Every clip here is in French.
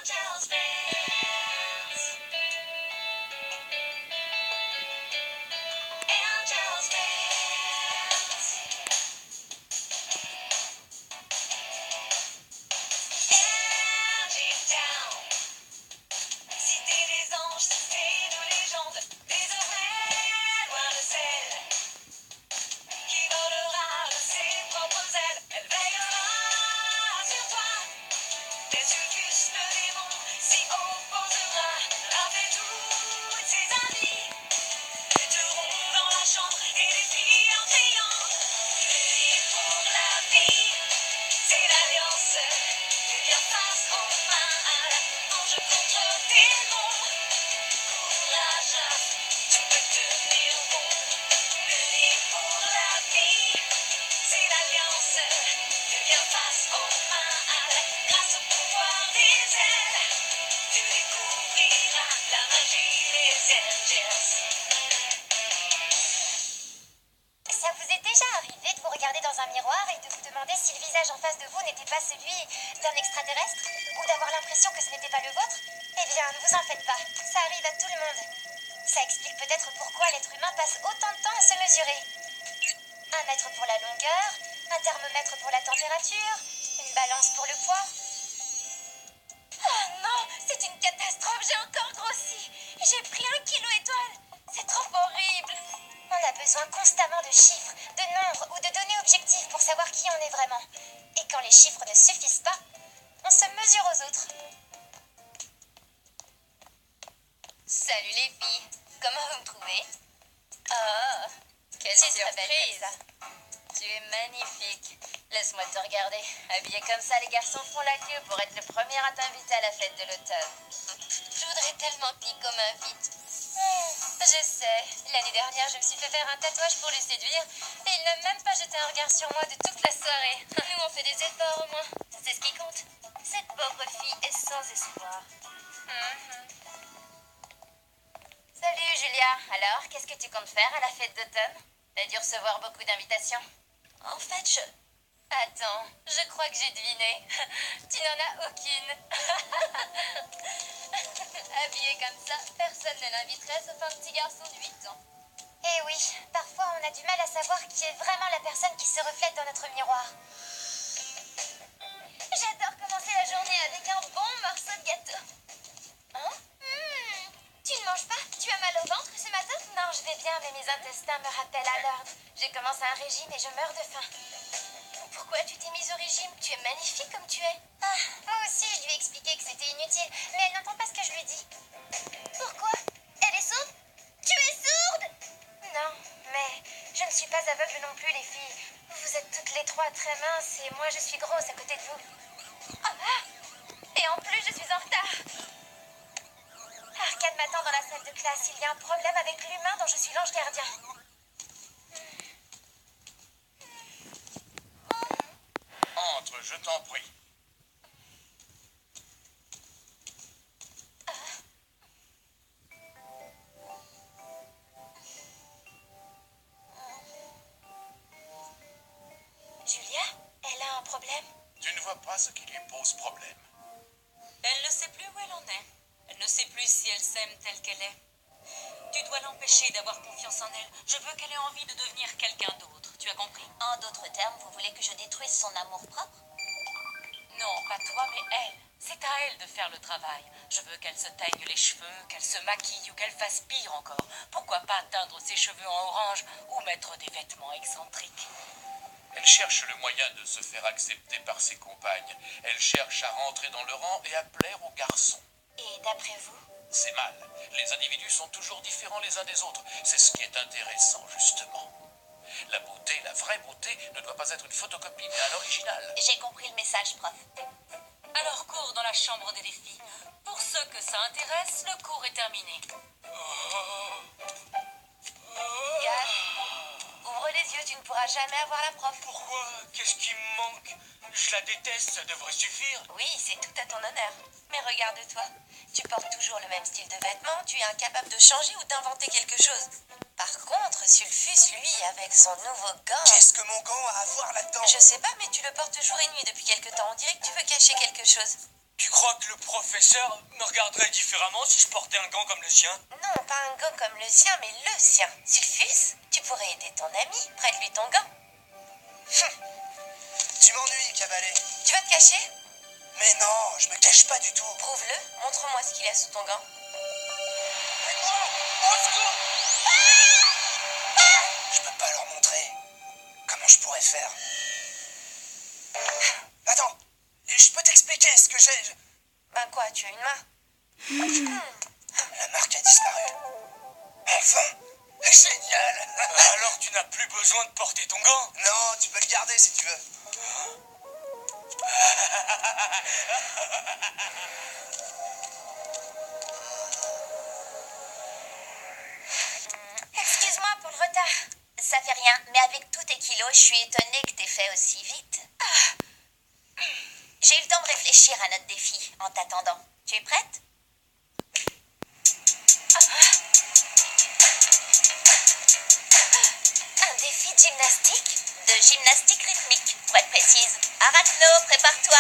Angels fans. Angels fans. Angie Town. Cité des anges, c'est nos légendes. Désormais, loin de celle qui volera de ses propres ailes. Elle veillera sur toi. Des Sulcus, le démon, s'y opposera. Avec toutes ses amies, lutteront dans la chambre et les filles en criant. Unis pour la vie, c'est l'alliance. Viens face aux mains à l'ange contre démon. Courage, tu peux tenir bon. Unis pour la vie, c'est l'alliance. Viens face aux mains à grâce au pouvoir des ailes. Tu découvriras la magie des angels. Ça vous est déjà arrivé de vous regarder dans un miroir et de vous demander si le visage en face de vous n'était pas celui d'un extraterrestre ou d'avoir l'impression que ce n'était pas le vôtre? Eh bien, ne vous en faites pas, ça arrive à tout le monde. Ça explique peut-être pourquoi l'être humain passe autant de temps à se mesurer. 1 mètre pour la longueur, un thermomètre pour la température, une balance pour le poids. Oh non, c'est une catastrophe, j'ai encore grossi. J'ai pris 1 kilo étoile. C'est trop horrible. On a besoin constamment de chiffres, de nombres ou de données objectives pour savoir qui on est vraiment. Et quand les chiffres ne suffisent pas, on se mesure aux autres. Salut les filles, comment vous me trouvez? Oh, quelle surprise! Tu es magnifique. Laisse-moi te regarder. Habillée comme ça, les garçons font la queue pour être le premier à t'inviter à la fête de l'automne. Je voudrais tellement pique comme invite. Je sais. L'année dernière, je me suis fait faire un tatouage pour le séduire et il n'a même pas jeté un regard sur moi de toute la soirée. Nous, on fait des efforts au moins. C'est ce qui compte. Cette pauvre fille est sans espoir. Salut Julia. Alors, qu'est-ce que tu comptes faire à la fête d'automne? T'as dû recevoir beaucoup d'invitations. En fait, Attends, je crois que j'ai deviné. Tu n'en as aucune. Habillée comme ça, personne ne l'inviterait sauf un petit garçon de 8 ans. Eh oui, parfois on a du mal à savoir qui est vraiment la personne qui se reflète dans notre miroir. J'adore commencer la journée avec un bon morceau de gâteau. Hein? Tu ne manges pas? Tu as mal au ventre ce matin? Non, je vais bien, mais mes intestins me rappellent à l'ordre. J'ai commencé un régime et je meurs de faim. Pourquoi tu t'es mise au régime? Tu es magnifique comme tu es. Ah, moi aussi, je lui ai expliqué que c'était inutile, mais elle n'entend pas ce que je lui dis. Pourquoi? Elle est sourde? Tu es sourde? Non, mais je ne suis pas aveugle non plus, les filles. Vous êtes toutes les trois très minces et moi je suis grosse à côté de vous. Ah, et en plus, je suis en retard. Arcade m'attend dans la salle de classe. Il y a un problème avec l'humain dont je suis l'ange gardien. Entre, je t'en prie. Julia, elle a un problème? Tu ne vois pas ce qui lui pose problème. Elle ne sait plus où elle en est. Elle ne sait plus si elle s'aime telle qu'elle est. Tu dois l'empêcher d'avoir confiance en elle. Je veux qu'elle ait envie de devenir quelqu'un d'autre. Tu as compris? En d'autres termes, vous voulez que je détruise son amour-propre? Non, pas toi, mais elle. C'est à elle de faire le travail. Je veux qu'elle se teigne les cheveux, qu'elle se maquille ou qu'elle fasse pire encore. Pourquoi pas teindre ses cheveux en orange ou mettre des vêtements excentriques? Elle cherche le moyen de se faire accepter par ses compagnes. Elle cherche à rentrer dans le rang et à plaire aux garçons. Et d'après vous? C'est mal. Les individus sont toujours différents les uns des autres. C'est ce qui est intéressant, justement. La beauté, la vraie beauté, ne doit pas être une photocopie, mais un original. J'ai compris le message, prof. Alors cours dans la chambre des défis. Pour ceux que ça intéresse, le cours est terminé. Gad, ouvre les yeux, tu ne pourras jamais avoir la prof. Pourquoi? Qu'est-ce qui me manque? Je la déteste, ça devrait suffire. Oui, c'est tout à ton honneur. Mais regarde-toi, tu portes toujours le même style de vêtements, tu es incapable de changer ou d'inventer quelque chose. Par contre, Sulfus, lui, avec son nouveau gant... Qu'est-ce que mon gant a à voir là-dedans? Je sais pas, mais tu le portes jour et nuit depuis quelque temps. On dirait que tu veux cacher quelque chose. Tu crois que le professeur me regarderait différemment si je portais un gant comme le sien? Non, pas un gant comme le sien, mais le sien. Sulfus, tu pourrais aider ton ami. Prête-lui ton gant. Tu m'ennuies, Cavalet. Tu vas te cacher? Mais non, je me cache pas du tout. Prouve-le. Montre-moi ce qu'il a sous ton gant. Au secours! Je peux pas leur montrer. Comment je pourrais faire? Attends, je peux t'expliquer ce que j'ai. Ben quoi, tu as une main? La marque a disparu. Enfin! Génial! Alors tu n'as plus besoin de porter ton gant? Non, tu peux le garder si tu veux. Excuse-moi pour le retard. Ça fait rien, mais avec tous tes kilos, je suis étonnée que t'aies fait aussi vite. J'ai eu le temps de réfléchir à notre défi en t'attendant. Tu es prête? Un défi de gymnastique? De gymnastique rythmique, pour être précise. Arachno, prépare-toi.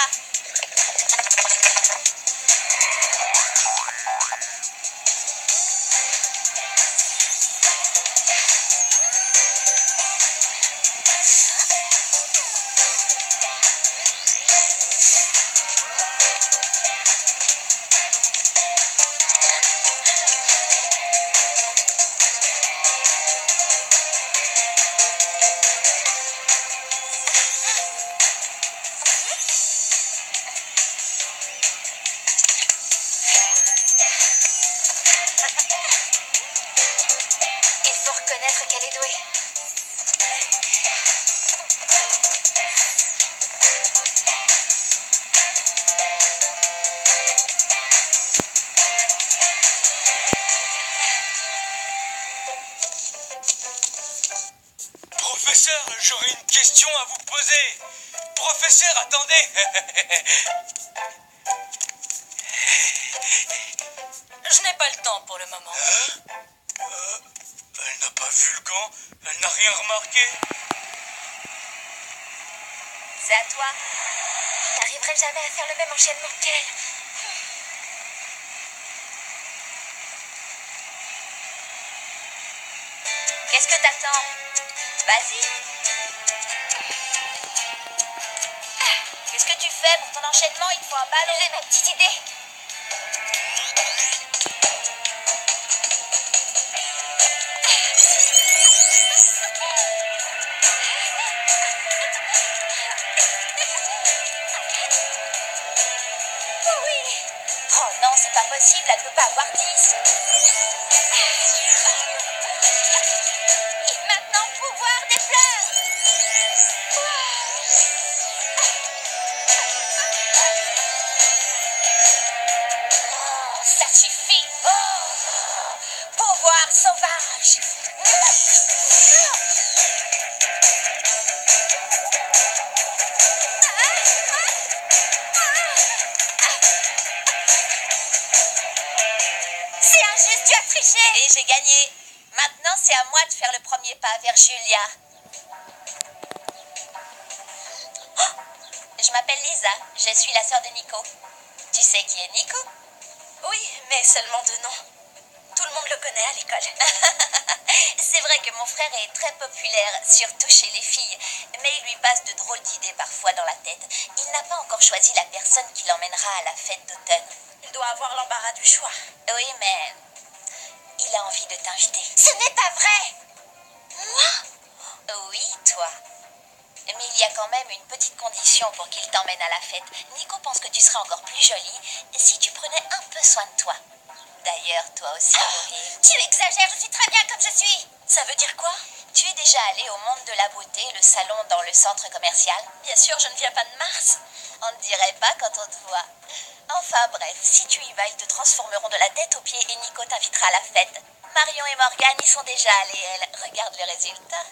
Il faut reconnaître qu'elle est douée. Professeur, j'aurais une question à vous poser. Professeur, attendez. Je n'ai pas le temps pour le moment. Elle n'a pas vu le gant. Elle n'a rien remarqué. C'est à toi. T'arriverais jamais à faire le même enchaînement qu'elle. Qu'est-ce que t'attends? Vas-y. Qu'est-ce que tu fais pour ton enchaînement? Il te faut un ballon. J'ai ma petite idée. Oui. Oh non, c'est pas possible, elle peut pas avoir 10. Et maintenant, pouvoir des fleurs. Oh, ça suffit. Oh, pouvoir sauvage. C'est injuste, tu as triché. Et j'ai gagné. Maintenant, c'est à moi de faire le premier pas vers Julia. Oh, je m'appelle Lisa. Je suis la sœur de Nico. Tu sais qui est Nico? Oui, mais seulement de nom. Tout le monde le connaît à l'école. C'est vrai que mon frère est très populaire, surtout chez les filles. Mais il lui passe de drôles d'idées parfois dans la tête. Il n'a pas encore choisi la personne qui l'emmènera à la fête d'automne. Il doit avoir l'embarras du choix. Oui, mais il a envie de t'inviter. Ce n'est pas vrai! Moi? Oui, toi. Mais il y a quand même une petite condition pour qu'il t'emmène à la fête. Nico pense que tu serais encore plus jolie si tu prenais un peu soin de toi. D'ailleurs, toi aussi, Laurie. Tu exagères, je suis très bien comme je suis. Ça veut dire quoi? Tu es déjà allée au Monde de la Beauté, le salon dans le centre commercial? Bien sûr, je ne viens pas de Mars. On ne dirait pas quand on te voit. Enfin bref, si tu y vas, ils te transformeront de la tête aux pieds et Nico t'invitera à la fête. Marion et Morgane y sont déjà allées, elles. Regarde les résultats.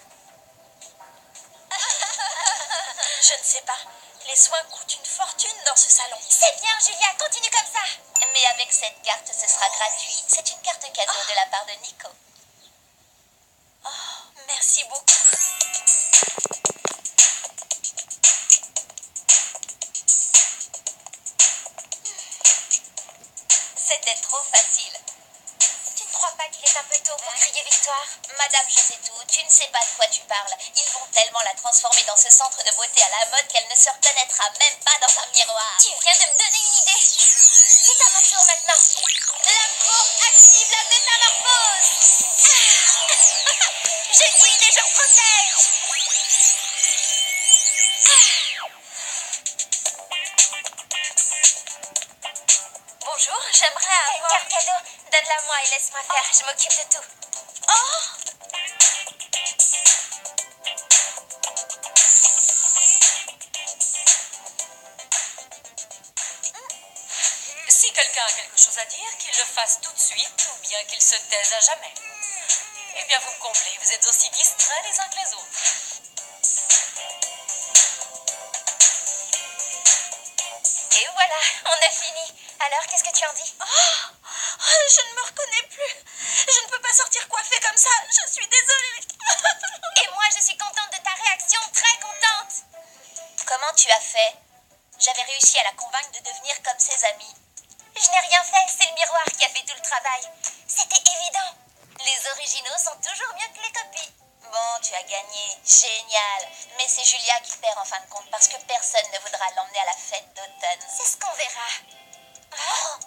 Je ne sais pas. Les soins coûtent une fortune dans ce salon. C'est bien, Julia, continue comme ça. Mais avec cette carte, ce sera gratuit. C'est une carte cadeau de la part de Nico. Oh, merci beaucoup. elle trop facile. Tu ne crois pas qu'il est un peu tôt pour crier victoire? Madame, je sais tout. Tu ne sais pas de quoi tu parles. Ils vont tellement la transformer dans ce centre de beauté à la mode qu'elle ne se reconnaîtra même pas dans un miroir. Tu viens de me donner une idée. C'est à mon tour maintenant. L'info active la métamorphose. Je guide et je protège. Bonjour, j'aimerais avoir... Carte cadeau, donne-la moi et laisse-moi faire, je m'occupe de tout. Oh! Si quelqu'un a quelque chose à dire, qu'il le fasse tout de suite ou bien qu'il se taise à jamais. Eh bien, vous me comblez, vous êtes aussi distraits les uns que les autres. Et voilà, on a fini. Alors, qu'est-ce que tu en dis? Je ne me reconnais plus. Je ne peux pas sortir coiffée comme ça. Je suis désolée. Et moi, je suis contente de ta réaction, très contente. Comment tu as fait? J'avais réussi à la convaincre de devenir comme ses amis. Je n'ai rien fait, c'est le miroir qui a fait tout le travail. C'était évident. Les originaux sont toujours mieux que les copies. Bon, tu as gagné. Génial. Mais c'est Julia qui perd en fin de compte parce que personne ne voudra l'emmener à la fête d'automne. C'est ce qu'on verra. Oh.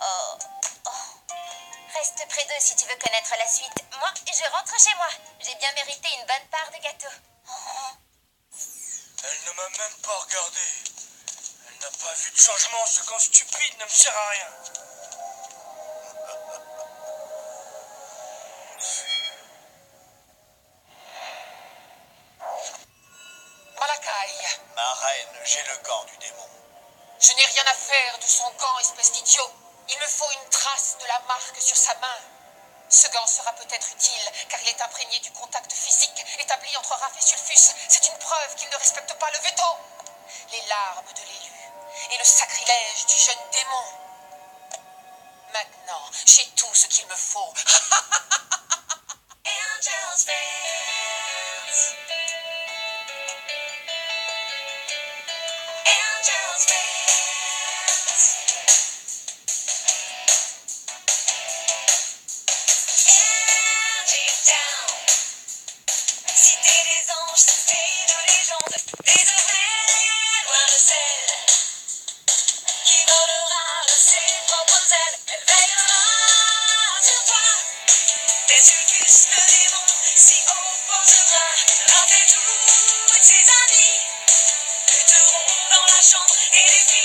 Oh. Oh. Reste près d'eux si tu veux connaître la suite. Moi, je rentre chez moi. J'ai bien mérité une bonne part de gâteau. Oh. Elle ne m'a même pas regardé. Elle n'a pas vu de changement. Ce camp stupide ne me sert à rien. Malakai, Ma reine, j'ai le gant du démon. je n'ai rien à faire de son gant, espèce d'idiot. Il me faut une trace de la marque sur sa main. Ce gant sera peut-être utile, car il est imprégné du contact physique établi entre Raph et Sulfus. C'est une preuve qu'il ne respecte pas le veto. Les larmes de l'élu et le sacrilège du jeune démon. Maintenant, j'ai tout ce qu'il me faut. Angel's Dance. Angel's Dance. Angie Town. Cité des anges, cité de légende. Désormais, loin de celle qui volera de ses propres ailes. Elle veillera sur toi. Des Sulfus, le démon s'y opposera. Raph et toutes ses amies lutteront dans la chambre et les filles